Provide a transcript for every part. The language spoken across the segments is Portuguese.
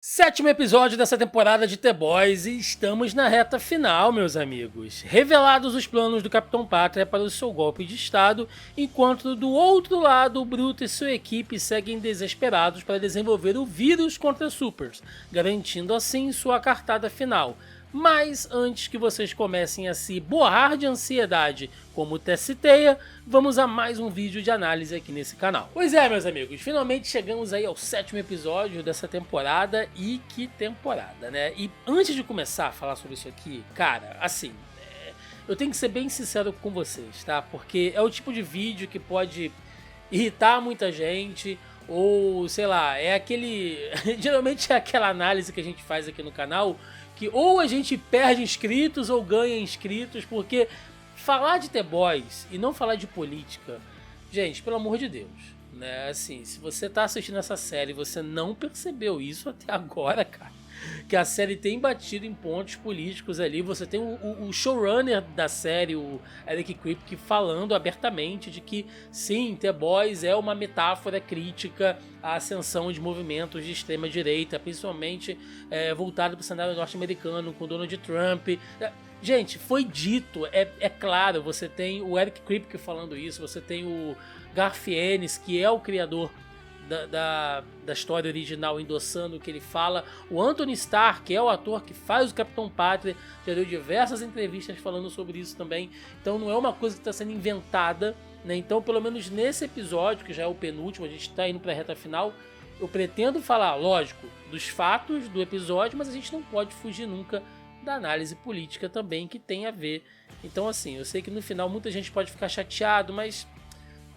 Sétimo episódio dessa temporada de The Boys e estamos na reta final, meus amigos. Revelados os planos do Capitão Pátria para o seu golpe de estado, enquanto do outro lado o Bruto e sua equipe seguem desesperados para desenvolver o vírus contra Supers, garantindo assim sua cartada final. Mas antes que vocês comecem a se borrar de ansiedade como Tessiteia, vamos a mais um vídeo de análise aqui nesse canal. Pois é, meus amigos, finalmente chegamos aí ao sétimo episódio dessa temporada, e que temporada, né? E antes de começar a falar sobre isso aqui, cara, assim, eu tenho que ser bem sincero com vocês, tá? Porque é o tipo de vídeo que pode irritar muita gente, ou sei lá, é aquele... geralmente é aquela análise que a gente faz aqui no canal, que ou a gente perde inscritos ou ganha inscritos, porque falar de The Boys e não falar de política, gente, pelo amor de Deus, né? Assim, se você tá assistindo essa série e você não percebeu isso até agora, cara, que a série tem batido em pontos políticos ali, você tem o showrunner da série, o Eric Kripke, falando abertamente de que sim, The Boys é uma metáfora crítica à ascensão de movimentos de extrema direita, principalmente voltado para o cenário norte-americano com Donald Trump. Gente, foi dito, é claro, você tem o Eric Kripke falando isso, você tem o Garth Ennis, que é o criador da história original, endossando o que ele fala. O Anthony Starr, que é o ator que faz o Capitão Pátria, já deu diversas entrevistas falando sobre isso também. Então não é uma coisa que está sendo inventada, né? Então pelo menos nesse episódio, que já é o penúltimo, a gente está indo para a reta final, eu pretendo falar, lógico, dos fatos do episódio, mas a gente não pode fugir nunca da análise política também, que tem a ver. Então assim, eu sei que no final muita gente pode ficar chateado, mas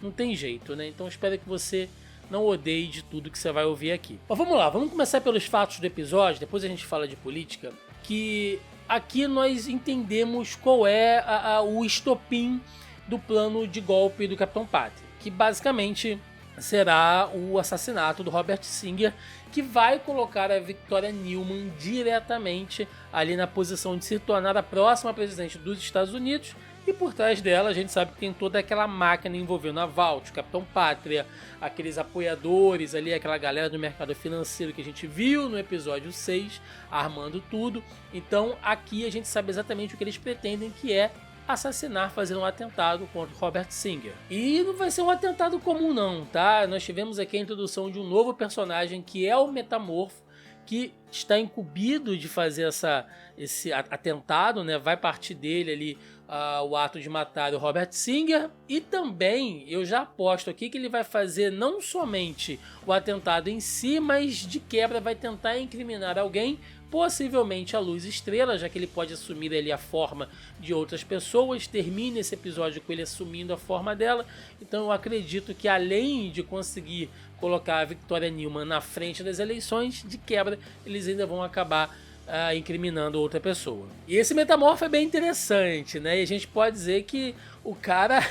não tem jeito, né? Então espero que você não odeie de tudo que você vai ouvir aqui. Mas vamos lá, vamos começar pelos fatos do episódio, depois a gente fala de política, que aqui nós entendemos qual é o estopim do plano de golpe do Capitão Pátria, que basicamente será o assassinato do Robert Singer, que vai colocar a Victoria Newman diretamente ali na posição de se tornar a próxima presidente dos Estados Unidos. E por trás dela a gente sabe que tem toda aquela máquina envolvendo a Vault, o Capitão Pátria, aqueles apoiadores ali, aquela galera do mercado financeiro que a gente viu no episódio 6, armando tudo. Então aqui a gente sabe exatamente o que eles pretendem, que é assassinar, fazer um atentado contra o Robert Singer. E não vai ser um atentado comum não, tá? Nós tivemos aqui a introdução de um novo personagem, que é o Metamorfo, que está incumbido de fazer esse atentado, né? Vai partir dele ali o ato de matar o Robert Singer, e também eu já aposto aqui que ele vai fazer não somente o atentado em si, mas de quebra vai tentar incriminar alguém, possivelmente a Luz Estrela, já que ele pode assumir ali a forma de outras pessoas. Termina esse episódio com ele assumindo a forma dela. Então eu acredito que, além de conseguir colocar a Victoria Newman na frente das eleições, de quebra eles ainda vão acabar incriminando outra pessoa. E esse Metamorfo é bem interessante, né? E a gente pode dizer que o cara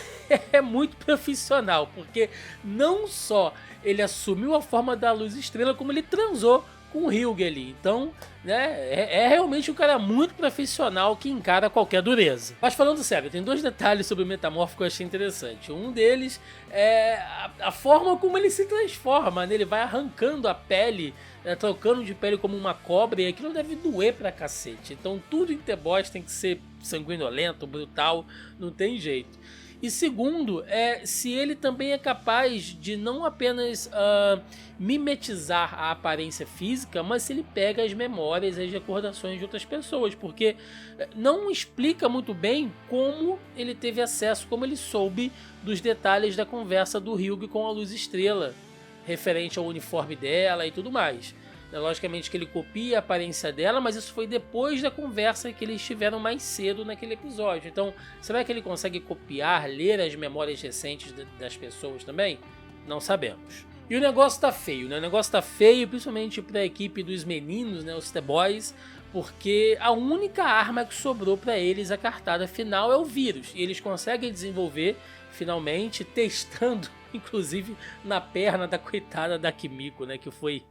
é muito profissional, porque não só ele assumiu a forma da Luz Estrela, como ele transou com o Hugh ali. Então, né, é realmente um cara muito profissional que encara qualquer dureza. Mas falando sério, tem dois detalhes sobre o Metamorfo que eu achei interessante. Um deles é a forma como ele se transforma, né? Ele vai arrancando a pele, trocando de pele como uma cobra, e aquilo deve doer pra cacete. Então tudo em The Boys tem que ser sanguinolento, brutal, não tem jeito. E segundo, se ele também é capaz de não apenas mimetizar a aparência física, mas se ele pega as memórias e as recordações de outras pessoas, porque não explica muito bem como ele teve acesso, como ele soube dos detalhes da conversa do Hugh com a Luz Estrela, referente ao uniforme dela e tudo mais. Logicamente que ele copia a aparência dela, mas isso foi depois da conversa que eles tiveram mais cedo naquele episódio. Então, será que ele consegue copiar, ler as memórias recentes das pessoas também? Não sabemos. E o negócio tá feio, né? O negócio tá feio, principalmente para a equipe dos meninos, né? Os The Boys, porque a única arma que sobrou para eles, a cartada final, é o vírus. E eles conseguem desenvolver, finalmente, testando, inclusive, na perna da coitada da Kimiko, né? Que foi...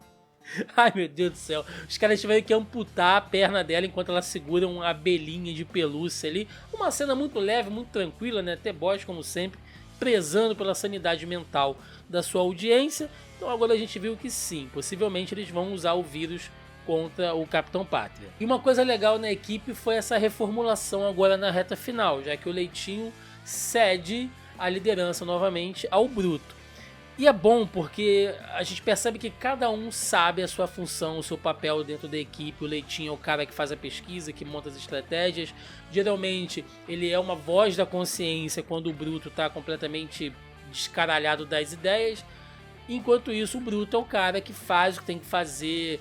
Ai, meu Deus do céu. Os caras tiveram que amputar a perna dela enquanto ela segura uma abelhinha de pelúcia ali. Uma cena muito leve, muito tranquila, né? The Boys, como sempre, prezando pela sanidade mental da sua audiência. Então agora a gente viu que sim, possivelmente eles vão usar o vírus contra o Capitão Pátria. E uma coisa legal na equipe foi essa reformulação agora na reta final, já que o Leitinho cede a liderança novamente ao Bruto. E é bom porque a gente percebe que cada um sabe a sua função, o seu papel dentro da equipe. O Leitinho é o cara que faz a pesquisa, que monta as estratégias. Geralmente ele é uma voz da consciência quando o Bruto está completamente descaralhado das ideias. Enquanto isso, o Bruto é o cara que faz o que tem que fazer,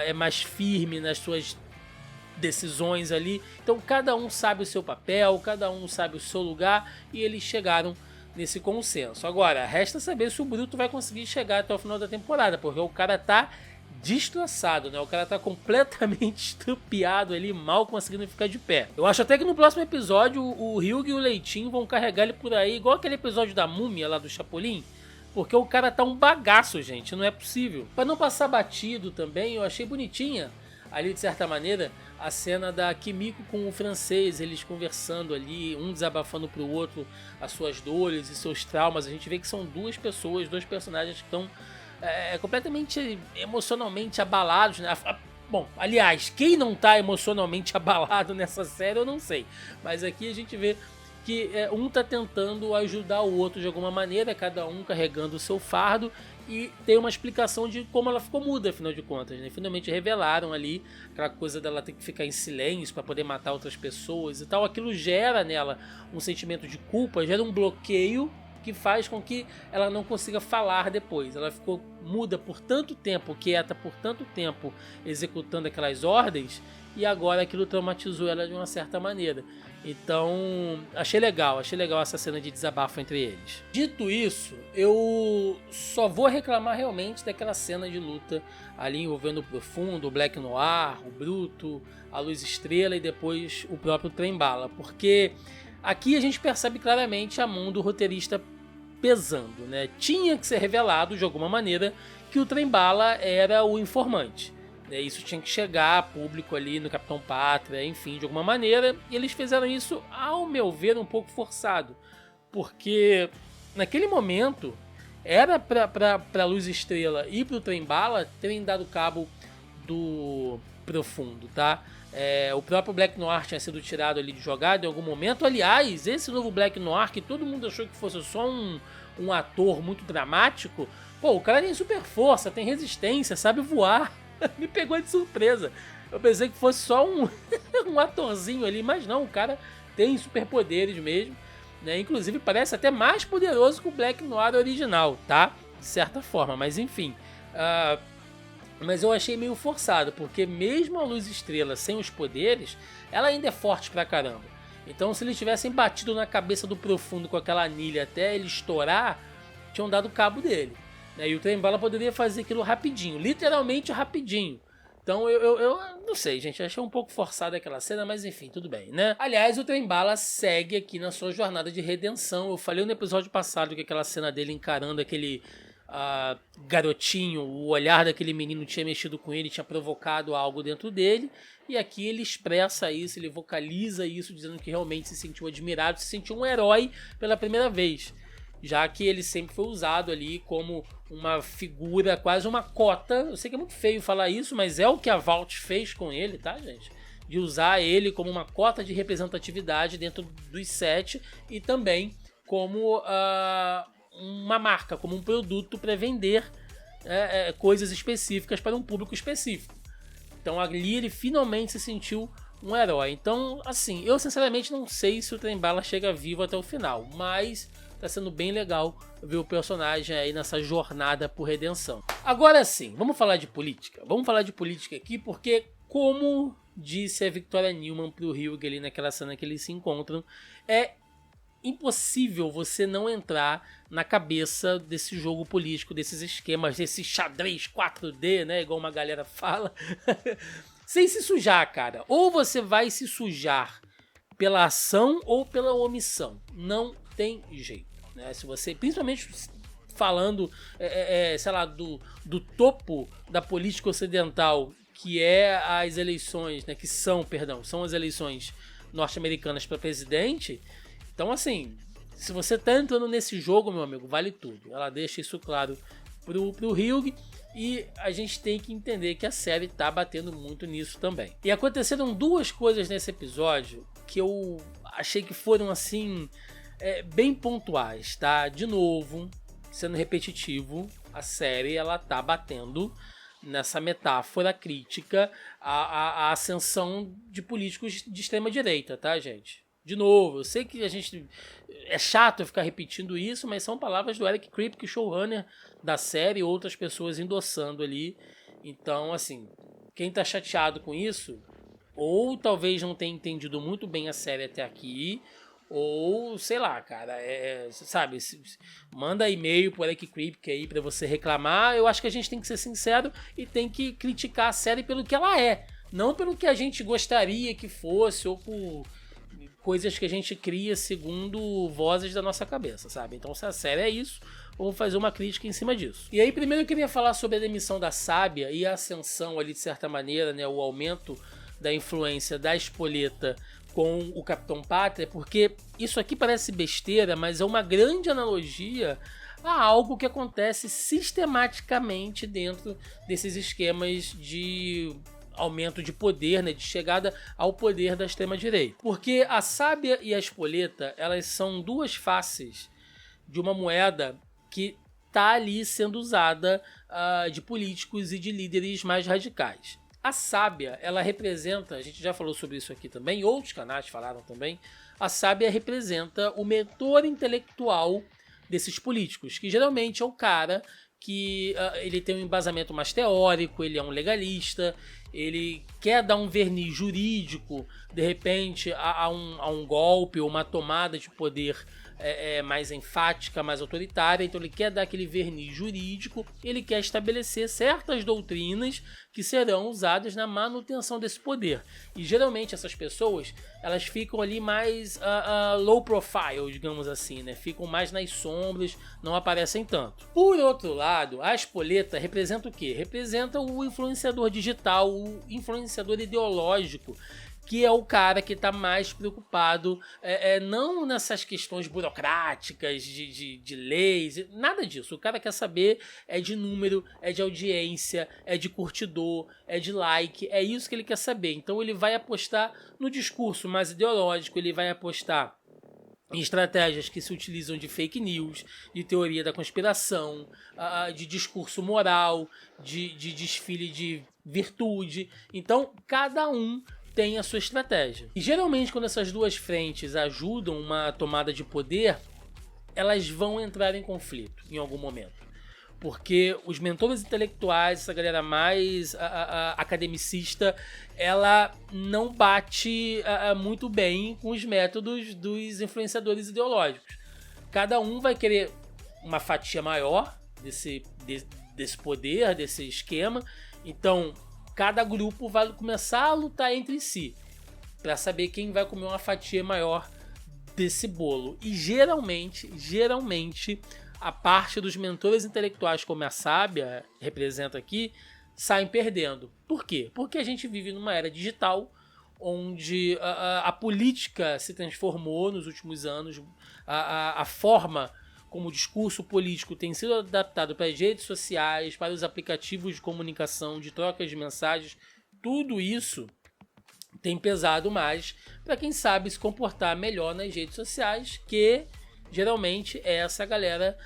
é mais firme nas suas decisões ali. Então cada um sabe o seu papel, cada um sabe o seu lugar e eles chegaram nesse consenso. Agora, resta saber se o Bruto vai conseguir chegar até o final da temporada, porque o cara tá destroçado, né? O cara tá completamente estrupiado ali, mal conseguindo ficar de pé. Eu acho até que no próximo episódio o Hyuga e o Leitinho vão carregar ele por aí, igual aquele episódio da Múmia lá do Chapolin, porque o cara tá um bagaço, gente, não é possível. Pra não passar batido também, eu achei bonitinha ali, de certa maneira, a cena da Kimiko com o francês, eles conversando ali, um desabafando pro outro as suas dores e seus traumas. A gente vê que são duas pessoas, dois personagens que estão completamente emocionalmente abalados, né? Bom, aliás, quem não tá emocionalmente abalado nessa série eu não sei, mas aqui a gente vê que um tá tentando ajudar o outro de alguma maneira, cada um carregando o seu fardo, e tem uma explicação de como ela ficou muda, afinal de contas, né? Finalmente revelaram ali aquela coisa dela ter que ficar em silêncio para poder matar outras pessoas e tal. Aquilo gera nela um sentimento de culpa, gera um bloqueio que faz com que ela não consiga falar depois. Ela ficou muda por tanto tempo, quieta por tanto tempo, executando aquelas ordens, e agora aquilo traumatizou ela de uma certa maneira. Então, achei legal essa cena de desabafo entre eles. Dito isso, eu só vou reclamar realmente daquela cena de luta ali envolvendo o Profundo, o Black Noir, o Bruto, a Luz Estrela e depois o próprio Trem-Bala, porque aqui a gente percebe claramente a mão do roteirista pesando, né? Tinha que ser revelado de alguma maneira que o Trem-Bala era o informante. Isso tinha que chegar a público ali no Capitão Pátria, enfim, de alguma maneira. E eles fizeram isso, ao meu ver, um pouco forçado. Porque naquele momento era pra Luz Estrela e pro Trem-Bala terem dado cabo do Profundo, tá? O próprio Black Noir tinha sido tirado ali de jogada em algum momento. Aliás, esse novo Black Noir, que todo mundo achou que fosse só um ator muito dramático, pô, o cara tem super força, tem resistência, sabe voar. Me pegou de surpresa. Eu pensei que fosse só um atorzinho ali, mas não, o cara tem superpoderes mesmo, né? Inclusive parece até mais poderoso que o Black Noir original, tá? De certa forma, mas enfim. Mas eu achei meio forçado, porque mesmo a Luz Estrela sem os poderes, ela ainda é forte pra caramba. Então se eles tivessem batido na cabeça do Profundo com aquela anilha até ele estourar, tinham dado cabo dele. E o Trem-Bala poderia fazer aquilo rapidinho, literalmente rapidinho. Então eu não sei, gente, achei um pouco forçada aquela cena, mas enfim, tudo bem, né? Aliás, o Trem-Bala segue aqui na sua jornada de redenção. Eu falei no episódio passado que aquela cena dele encarando aquele garotinho, o olhar daquele menino tinha mexido com ele, tinha provocado algo dentro dele. E aqui ele expressa isso, ele vocaliza isso, dizendo que realmente se sentiu admirado, se sentiu um herói pela primeira vez. Já que ele sempre foi usado ali como uma figura, quase uma cota. Eu sei que é muito feio falar isso, mas é o que a Vault fez com ele, tá, gente? De usar ele como uma cota de representatividade dentro dos sete e também como uma marca, como um produto para vender coisas específicas para um público específico. Então ali ele finalmente se sentiu um herói. Então, assim, eu sinceramente não sei se o Trem-Bala chega vivo até o final, mas tá sendo bem legal ver o personagem aí nessa jornada por redenção. Agora sim, vamos falar de política. Vamos falar de política aqui porque, como disse a Victoria Newman pro Hyuga ali naquela cena que eles se encontram, é impossível você não entrar na cabeça desse jogo político, desses esquemas, desse xadrez 4D, né, igual uma galera fala, sem se sujar, cara. Ou você vai se sujar pela ação ou pela omissão. Não tem jeito, né? Se você, principalmente falando, sei lá, do topo da política ocidental, que é as eleições, né? São as eleições norte-americanas para presidente. Então, assim, se você tá entrando nesse jogo, meu amigo, vale tudo. Ela deixa isso claro pro Hugh. E a gente tem que entender que a série tá batendo muito nisso também. E aconteceram duas coisas nesse episódio que eu achei que foram assim bem pontuais, tá? De novo, sendo repetitivo, a série ela tá batendo nessa metáfora crítica à ascensão de políticos de extrema direita, tá, gente? De novo, eu sei que a gente é chato eu ficar repetindo isso, mas são palavras do Eric Kripke, showrunner da série, e outras pessoas endossando ali. Então, assim, quem tá chateado com isso, ou talvez não tenha entendido muito bem a série até aqui, ou, sei lá, cara, sabe, manda e-mail pro Eric Kripke aí pra você reclamar. Eu acho que a gente tem que ser sincero e tem que criticar a série pelo que ela é, não pelo que a gente gostaria que fosse, ou por coisas que a gente cria segundo vozes da nossa cabeça, sabe? Então, se a série é isso, eu vou fazer uma crítica em cima disso. E aí, primeiro eu queria falar sobre a demissão da Sábia e a ascensão ali, de certa maneira, né, o aumento da influência da Espoleta com o Capitão Pátria, porque isso aqui parece besteira, mas é uma grande analogia a algo que acontece sistematicamente dentro desses esquemas de aumento de poder, né, de chegada ao poder da extrema-direita. Porque a Sábia e a Espoleta, elas são duas faces de uma moeda que está ali sendo usada de políticos e de líderes mais radicais. A Sábia, ela representa, a gente já falou sobre isso aqui também, outros canais falaram também, a Sábia representa o mentor intelectual desses políticos, que geralmente é o cara que ele tem um embasamento mais teórico, ele é um legalista, ele quer dar um verniz jurídico, de repente, a um golpe ou uma tomada de poder mais enfática, mais autoritária. Então ele quer dar aquele verniz jurídico, ele quer estabelecer certas doutrinas que serão usadas na manutenção desse poder. E geralmente essas pessoas, elas ficam ali mais low profile, digamos assim, né? Ficam mais nas sombras, não aparecem tanto. Por outro lado, a Espoleta representa o quê? Representa o influenciador digital, o influenciador ideológico, que é o cara que está mais preocupado não nessas questões burocráticas de leis, nada disso. O cara quer saber de número, de audiência, de curtidor, de like, é isso que ele quer saber. Então ele vai apostar no discurso mais ideológico, ele vai apostar em estratégias que se utilizam de fake news, de teoria da conspiração, de discurso moral, de desfile de virtude. Então cada um tem a sua estratégia. E geralmente quando essas duas frentes ajudam uma tomada de poder, elas vão entrar em conflito em algum momento. Porque os mentores intelectuais, essa galera mais academicista, ela não bate muito bem com os métodos dos influenciadores ideológicos. Cada um vai querer uma fatia maior desse poder, desse esquema. Então cada grupo vai começar a lutar entre si para saber quem vai comer uma fatia maior desse bolo. E geralmente, a parte dos mentores intelectuais, como a Sábia representa aqui, saem perdendo. Por quê? Porque a gente vive numa era digital onde a política se transformou nos últimos anos, a forma como o discurso político tem sido adaptado para as redes sociais, para os aplicativos de comunicação, de trocas de mensagens, tudo isso tem pesado mais para quem sabe se comportar melhor nas redes sociais, que geralmente é essa galera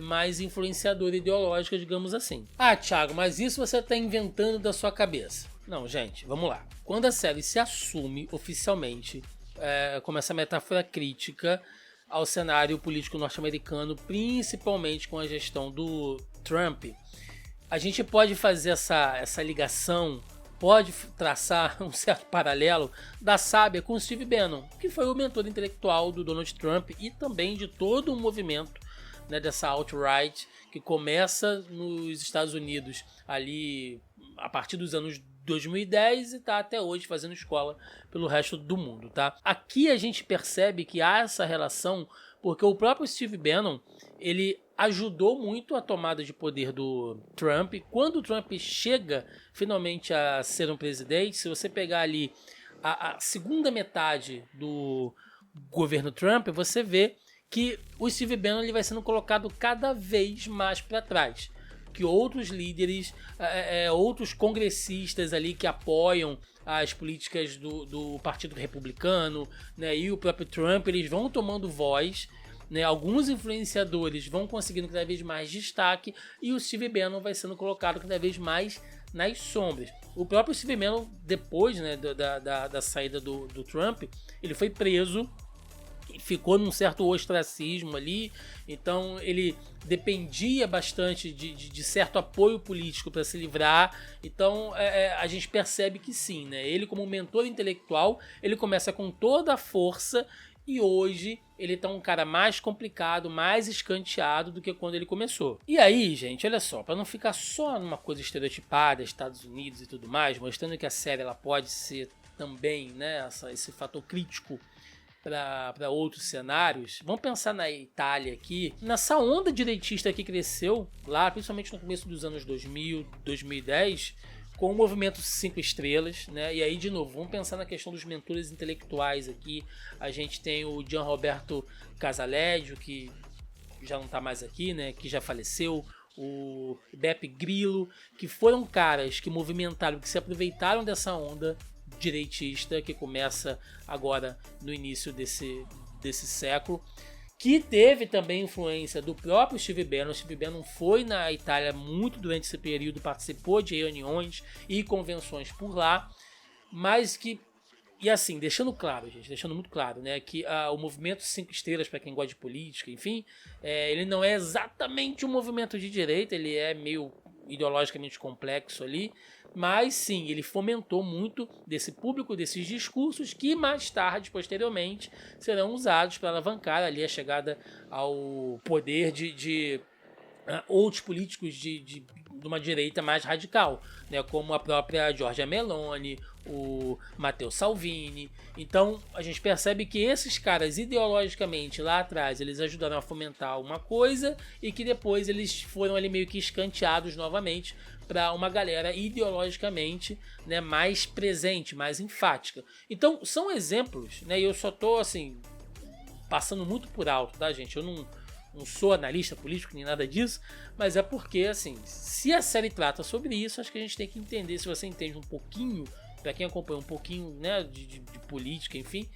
mais influenciadora ideológica, digamos assim. Ah, Thiago, mas isso você está inventando da sua cabeça. Não, gente, vamos lá. Quando a série se assume oficialmente como essa metáfora crítica ao cenário político norte-americano, principalmente com a gestão do Trump, a gente pode fazer essa ligação, pode traçar um certo paralelo da Sábia com o Steve Bannon, que foi o mentor intelectual do Donald Trump e também de todo o movimento, né, dessa alt-right que começa nos Estados Unidos ali a partir dos anos 2010 e está até hoje fazendo escola pelo resto do mundo, tá? Aqui a gente percebe que há essa relação porque o próprio Steve Bannon, ele ajudou muito a tomada de poder do Trump. Quando o Trump chega finalmente a ser um presidente, se você pegar ali a segunda metade do governo Trump, você vê que o Steve Bannon ele vai sendo colocado cada vez mais para trás. Que outros líderes, outros congressistas ali que apoiam as políticas do Partido Republicano, né, e o próprio Trump, eles vão tomando voz, né, alguns influenciadores vão conseguindo cada vez mais destaque e o Steve Bannon vai sendo colocado cada vez mais nas sombras. O próprio Steve Bannon, depois, né, da saída do Trump, ele foi preso, ficou num certo ostracismo ali, então ele dependia bastante de certo apoio político para se livrar. Então a gente percebe que sim, né? Ele como mentor intelectual, ele começa com toda a força e hoje ele tá um cara mais complicado, mais escanteado do que quando ele começou. E aí, gente, olha só, para não ficar só numa coisa estereotipada, Estados Unidos e tudo mais, mostrando que a série ela pode ser também, né, esse fator crítico para outros cenários, vamos pensar na Itália aqui, nessa onda direitista que cresceu lá, principalmente no começo dos anos 2000, 2010, com o movimento 5 estrelas, né? E aí, de novo, vamos pensar na questão dos mentores intelectuais aqui. A gente tem o Gianroberto Casaleggio, que já não está mais aqui, né? Que já faleceu, o Beppe Grillo, que foram caras que movimentaram, que se aproveitaram dessa onda direitista que começa agora no início desse século, que teve também influência do próprio Steve Bannon. O Steve Bannon foi na Itália muito durante esse período, participou de reuniões e convenções por lá, mas que, e assim, deixando claro, gente, deixando muito claro, né, que o movimento 5 estrelas, para quem gosta de política, enfim, ele não é exatamente um movimento de direita, ele é meio ideologicamente complexo ali, mas sim, ele fomentou muito desse público, desses discursos que mais tarde, posteriormente, serão usados para alavancar ali a chegada ao poder de outros políticos de uma direita mais radical, né, como a própria Giorgia Meloni, o Matteo Salvini. Então a gente percebe que esses caras ideologicamente lá atrás eles ajudaram a fomentar uma coisa e que depois eles foram ali meio que escanteados novamente para uma galera ideologicamente, né, mais presente, mais enfática. Então são exemplos, né, e eu só tô assim passando muito por alto, tá, gente? Eu não sou analista político nem nada disso, mas é porque, assim, se a série trata sobre isso, acho que a gente tem que entender, se você entende um pouquinho, para quem acompanha um pouquinho, né, de política, enfim,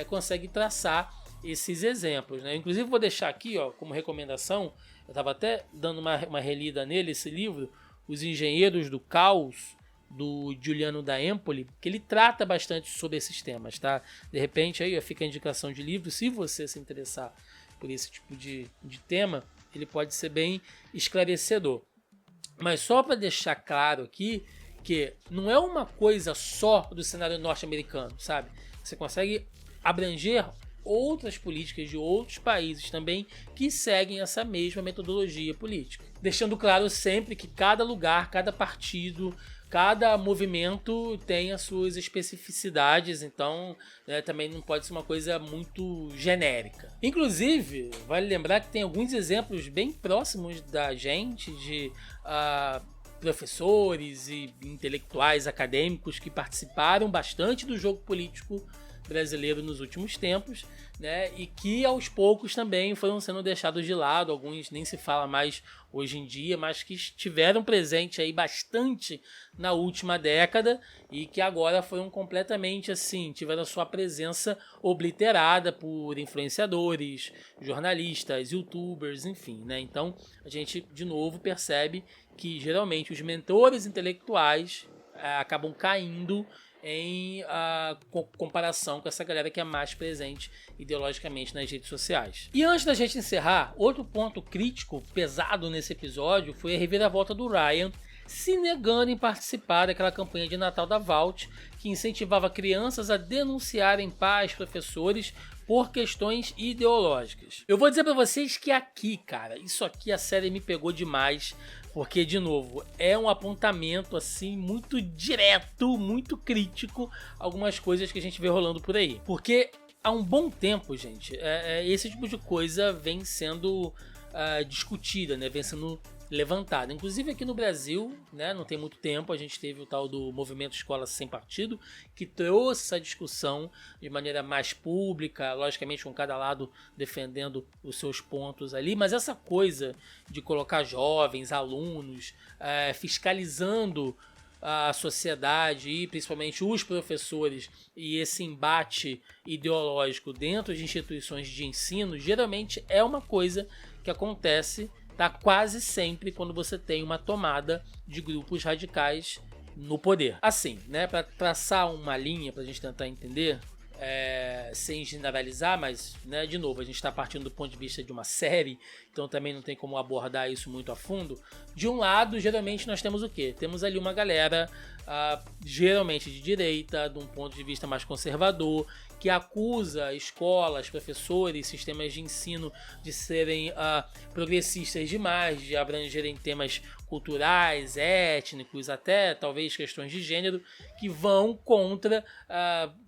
consegue traçar esses exemplos, né? Inclusive vou deixar aqui, ó, como recomendação, eu estava até dando uma relida nele, esse livro, Os Engenheiros do Caos, do Giuliano da Empoli, que ele trata bastante sobre esses temas, tá? De repente aí fica a indicação de livro, se você se interessar por esse tipo de tema, ele pode ser bem esclarecedor. Mas só para deixar claro aqui que não é uma coisa só do cenário norte-americano, sabe? Você consegue abranger outras políticas de outros países também que seguem essa mesma metodologia política. Deixando claro sempre que cada lugar, cada partido, cada movimento tem as suas especificidades, então, né, também não pode ser uma coisa muito genérica. Inclusive, vale lembrar que tem alguns exemplos bem próximos da gente de professores e intelectuais acadêmicos que participaram bastante do jogo político brasileiro nos últimos tempos, né, e que aos poucos também foram sendo deixados de lado, alguns nem se fala mais hoje em dia, mas que estiveram presentes aí bastante na última década e que agora foram completamente assim, tiveram a sua presença obliterada por influenciadores, jornalistas, youtubers, enfim, né? Então a gente de novo percebe que geralmente os mentores intelectuais acabam caindo em comparação com essa galera que é mais presente ideologicamente nas redes sociais. E antes da gente encerrar, outro ponto crítico pesado nesse episódio foi a reviravolta do Ryan se negando em participar daquela campanha de Natal da Vault que incentivava crianças a denunciarem pais, professores por questões ideológicas. Eu vou dizer pra vocês que aqui, cara, isso aqui a série me pegou demais, porque, de novo, é um apontamento assim muito direto, muito crítico, algumas coisas que a gente vê rolando por aí. Porque há um bom tempo, gente, esse tipo de coisa vem sendo discutida, né? Vem sendo levantada. Inclusive aqui no Brasil, né, não tem muito tempo, a gente teve o tal do Movimento Escola Sem Partido, que trouxe essa discussão de maneira mais pública, logicamente com cada lado defendendo os seus pontos ali, mas essa coisa de colocar jovens, alunos, fiscalizando a sociedade e principalmente os professores e esse embate ideológico dentro de instituições de ensino, geralmente é uma coisa que acontece quase sempre quando você tem uma tomada de grupos radicais no poder. Assim, né, para traçar uma linha para a gente tentar entender, sem generalizar, mas, né, de novo, a gente está partindo do ponto de vista de uma série, então também não tem como abordar isso muito a fundo. De um lado, geralmente nós temos o quê? Temos ali uma galera, geralmente de direita, de um ponto de vista mais conservador, que acusa escolas, professores, sistemas de ensino de serem progressistas demais, de abrangerem temas culturais, étnicos, até talvez questões de gênero, que vão contra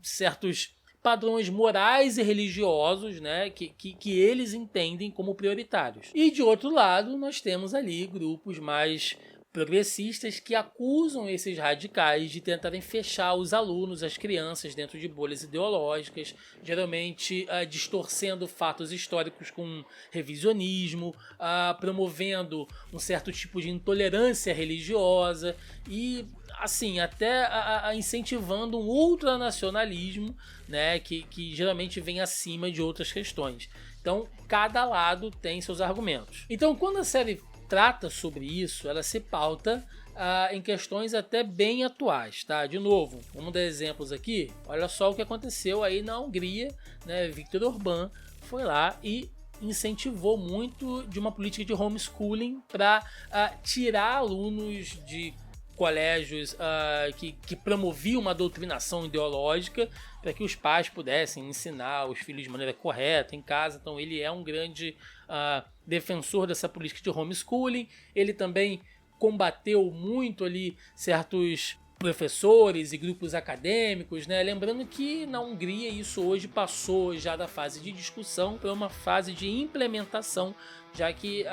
certos padrões morais e religiosos, né, que eles entendem como prioritários. E de outro lado, nós temos ali grupos mais progressistas que acusam esses radicais de tentarem fechar os alunos, as crianças, dentro de bolhas ideológicas, geralmente distorcendo fatos históricos com revisionismo, promovendo um certo tipo de intolerância religiosa e, assim, até incentivando um ultranacionalismo, né, que geralmente vem acima de outras questões. Então, cada lado tem seus argumentos. Então, quando a série trata sobre isso, ela se pauta em questões até bem atuais, tá? De novo, vamos dar exemplos aqui. Olha só o que aconteceu aí na Hungria, né? Viktor Orbán foi lá e incentivou muito de uma política de homeschooling para tirar alunos de colégios que promoviam uma doutrinação ideológica para que os pais pudessem ensinar os filhos de maneira correta em casa. Então ele é um grande defensor dessa política de homeschooling. Ele também combateu muito ali certos professores e grupos acadêmicos, né? Lembrando que na Hungria isso hoje passou já da fase de discussão para uma fase de implementação, já que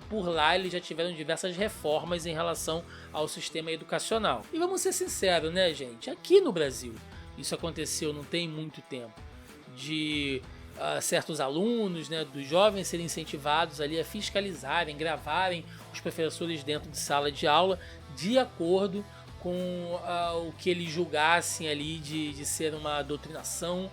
por lá eles já tiveram diversas reformas em relação ao sistema educacional. E vamos ser sinceros, né, gente? Aqui no Brasil isso aconteceu não tem muito tempo, de certos alunos, né, dos jovens serem incentivados ali a fiscalizarem, gravarem os professores dentro de sala de aula de acordo com o que eles julgassem ali de ser uma doutrinação,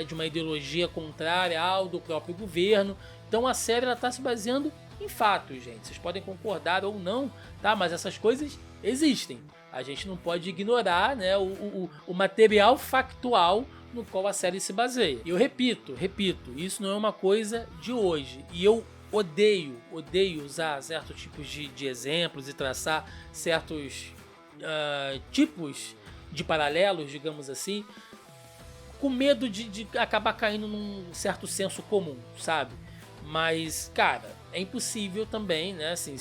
de uma ideologia contrária ao do próprio governo. Então a série está se baseando em fatos, gente. Vocês podem concordar ou não, tá? Mas essas coisas existem. A gente não pode ignorar, né, o material factual no qual a série se baseia. E eu repito, isso não é uma coisa de hoje. E eu odeio usar certos tipos de exemplos e traçar certos tipos de paralelos, digamos assim, com medo de acabar caindo num certo senso comum, sabe? Mas, cara, é impossível também, né? Assim,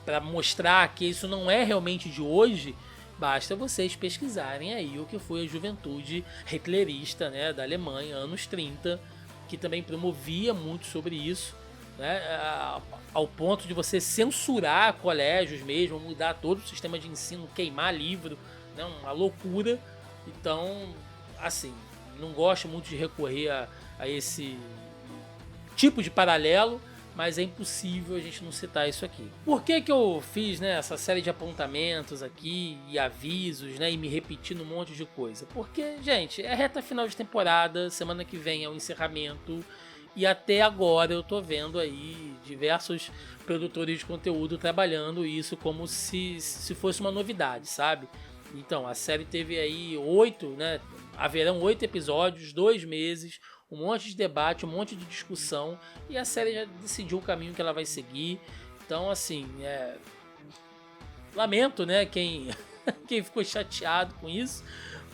para mostrar que isso não é realmente de hoje, basta vocês pesquisarem aí o que foi a juventude hitlerista, né, da Alemanha, anos 30, que também promovia muito sobre isso, né, ao ponto de você censurar colégios mesmo, mudar todo o sistema de ensino, queimar livro, né, uma loucura. Então, assim, não gosto muito de recorrer a esse tipo de paralelo, mas é impossível a gente não citar isso aqui. Por que eu fiz, né, essa série de apontamentos aqui e avisos, né, e me repetindo um monte de coisa? Porque, gente, é reta final de temporada, semana que vem é o encerramento, e até agora eu tô vendo aí diversos produtores de conteúdo trabalhando isso como se fosse uma novidade, sabe? Então, a série teve aí 8, né? Haverão 8 episódios, 2 meses, um monte de debate, um monte de discussão, e a série já decidiu o caminho que ela vai seguir. Então, assim, lamento, né, quem ficou chateado com isso,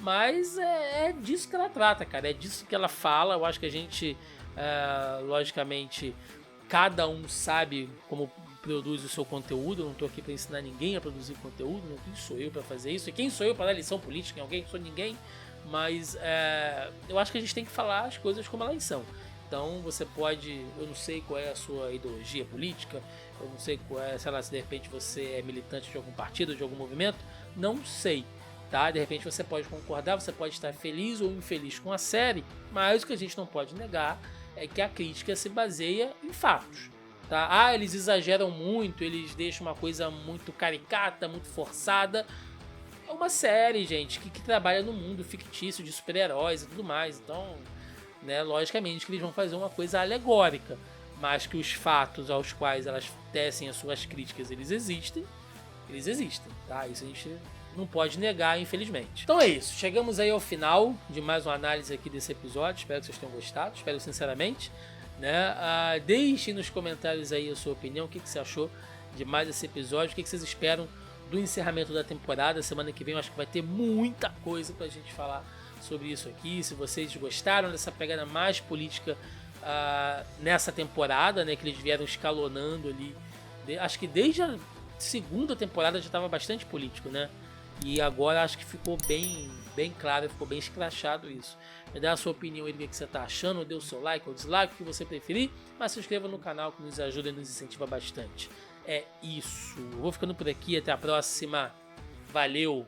mas é disso que ela trata, cara, é disso que ela fala. Eu acho que a gente, logicamente, cada um sabe como produz o seu conteúdo. Eu não estou aqui para ensinar ninguém a produzir conteúdo, não. Quem sou eu para fazer isso? E quem sou eu para dar lição política em alguém? Não sou ninguém. Mas eu acho que a gente tem que falar as coisas como elas são. Então você pode, eu não sei qual é a sua ideologia política, eu não sei qual é, sei lá, se de repente você é militante de algum partido, de algum movimento, não sei, tá? De repente você pode concordar, você pode estar feliz ou infeliz com a série, mas o que a gente não pode negar é que a crítica se baseia em fatos, tá? Ah, eles exageram muito, eles deixam uma coisa muito caricata, muito forçada. É uma série, gente, que trabalha no mundo fictício de super-heróis e tudo mais, então, né, logicamente que eles vão fazer uma coisa alegórica, mas que os fatos aos quais elas tecem as suas críticas, eles existem, tá? Isso a gente não pode negar, infelizmente. Então é isso, chegamos aí ao final de mais uma análise aqui desse episódio, espero que vocês tenham gostado, espero sinceramente, né? Deixe nos comentários aí a sua opinião, o que você achou de mais esse episódio, o que vocês esperam do encerramento da temporada. Semana que vem eu acho que vai ter muita coisa pra gente falar sobre isso aqui. Se vocês gostaram dessa pegada mais política nessa temporada, né, que eles vieram escalonando ali, acho que desde a segunda temporada já estava bastante político, né? E agora acho que ficou bem claro, ficou bem escrachado isso. Me dá a sua opinião aí do que você está achando, dê o seu like ou dislike, o que você preferir, mas se inscreva no canal que nos ajuda e nos incentiva bastante. É isso. Eu vou ficando por aqui, até a próxima. Valeu!